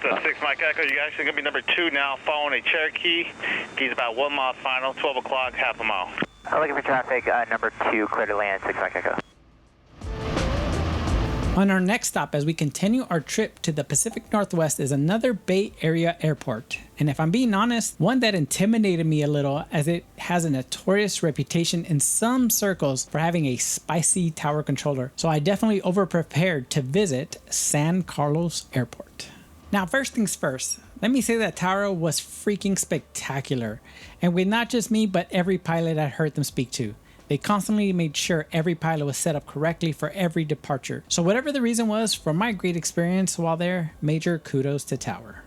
That's a 6 Mike Echo. You're actually going to be number 2 now, following a Cherokee. He's about 1 mile final, 12 o'clock, half a mile. I'm looking for traffic, number 2, clear to land, 6 Mike Echo. On our next stop, as we continue our trip to the Pacific Northwest, is another Bay Area airport. And if I'm being honest, one that intimidated me a little, as it has a notorious reputation in some circles for having a spicy tower controller. So I definitely over-prepared to visit San Carlos Airport. Now, first things first, let me say that tower was freaking spectacular. And with not just me, but every pilot I heard them speak to. They constantly made sure every pilot was set up correctly for every departure. So whatever the reason was, from my great experience while there, major kudos to Tower.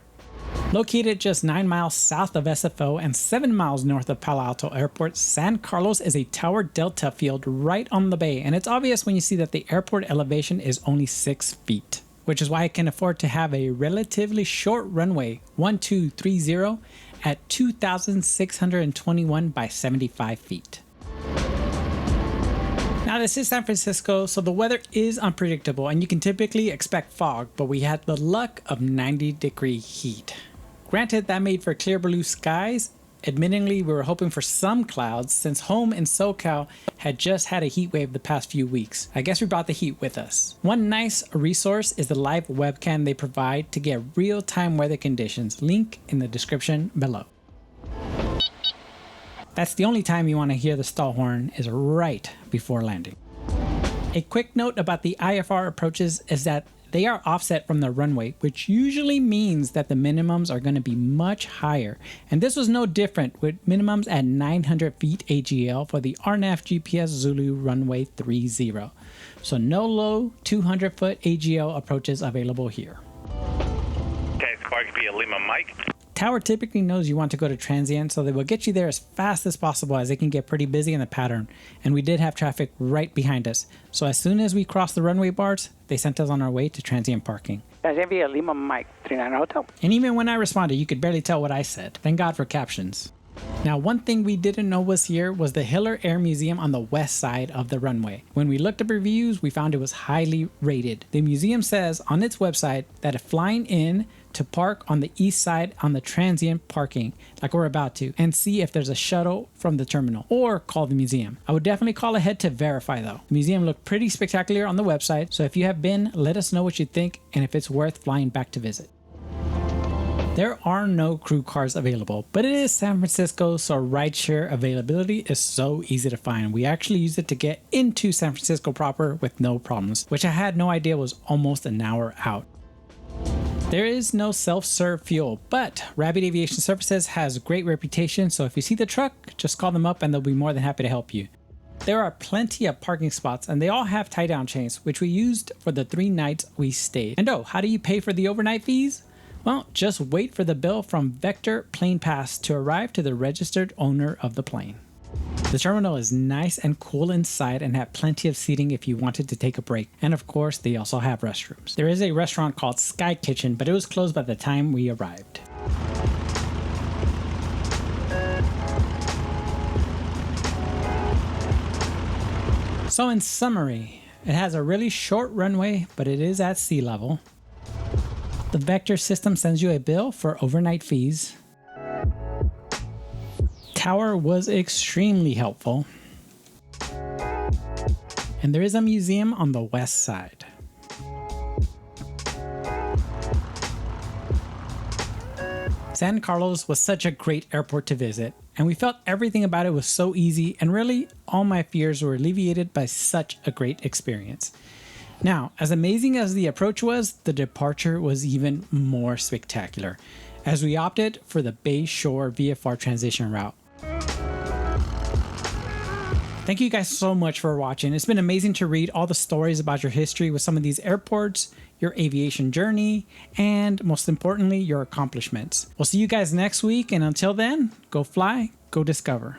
Located just 9 miles south of SFO and 7 miles north of Palo Alto Airport, San Carlos is a tower delta field right on the bay, and it's obvious when you see that the airport elevation is only 6 feet, which is why it can afford to have a relatively short runway, 1230, at 2,621 by 75 feet. Now this is San Francisco, so the weather is unpredictable and you can typically expect fog, but we had the luck of 90-degree heat. Granted, that made for clear blue skies. Admittingly, we were hoping for some clouds since home in SoCal had just had a heat wave the past few weeks. I guess we brought the heat with us. One nice resource is the live webcam they provide to get real-time weather conditions. Link in the description below. That's the only time you want to hear the stall horn is right before landing. A quick note about the IFR approaches is that they are offset from the runway, which usually means that the minimums are going to be much higher. And this was no different, with minimums at 900 feet AGL for the RNAV GPS Zulu runway 30. So no low 200 foot AGL approaches available here. KSQL Lima Mike. Tower typically knows you want to go to Transient, so they will get you there as fast as possible as they can get pretty busy in the pattern. And we did have traffic right behind us. So as soon as we crossed the runway bars, they sent us on our way to Transient parking. Transient Lima Mike, 39 Hotel. And even when I responded, you could barely tell what I said. Thank God for captions. Now, one thing we didn't know was here was the Hiller Air Museum on the west side of the runway. When we looked up reviews, we found it was highly rated. The museum says on its website that if flying in to park on the east side on the Transient parking, like we're about to, and see if there's a shuttle from the terminal, or call the museum. I would definitely call ahead to verify though. The museum looked pretty spectacular on the website, so if you have been, let us know what you think and if it's worth flying back to visit. There are no crew cars available, but it is San Francisco, so rideshare availability is so easy to find. We actually used it to get into San Francisco proper with no problems, which I had no idea was almost an hour out. There is no self-serve fuel, but Rabbit Aviation Services has a great reputation, so if you see the truck, just call them up and they'll be more than happy to help you. There are plenty of parking spots and they all have tie-down chains, which we used for the 3 nights we stayed. And oh, how do you pay for the overnight fees? Well, just wait for the bill from Vector Planepass to arrive to the registered owner of the plane. The terminal is nice and cool inside and have plenty of seating if you wanted to take a break. And of course, they also have restrooms. There is a restaurant called Sky Kitchen, but it was closed by the time we arrived. So in summary, it has a really short runway, but it is at sea level. The Vector system sends you a bill for overnight fees. Tower was extremely helpful. And there is a museum on the west side. San Carlos was such a great airport to visit, and we felt everything about it was so easy, and really all my fears were alleviated by such a great experience. Now, as amazing as the approach was, the departure was even more spectacular, as we opted for the Bay Shore VFR transition route. Thank you guys so much for watching. It's been amazing to read all the stories about your history with some of these airports, your aviation journey, and most importantly, your accomplishments. We'll see you guys next week, and until then, go fly, go discover.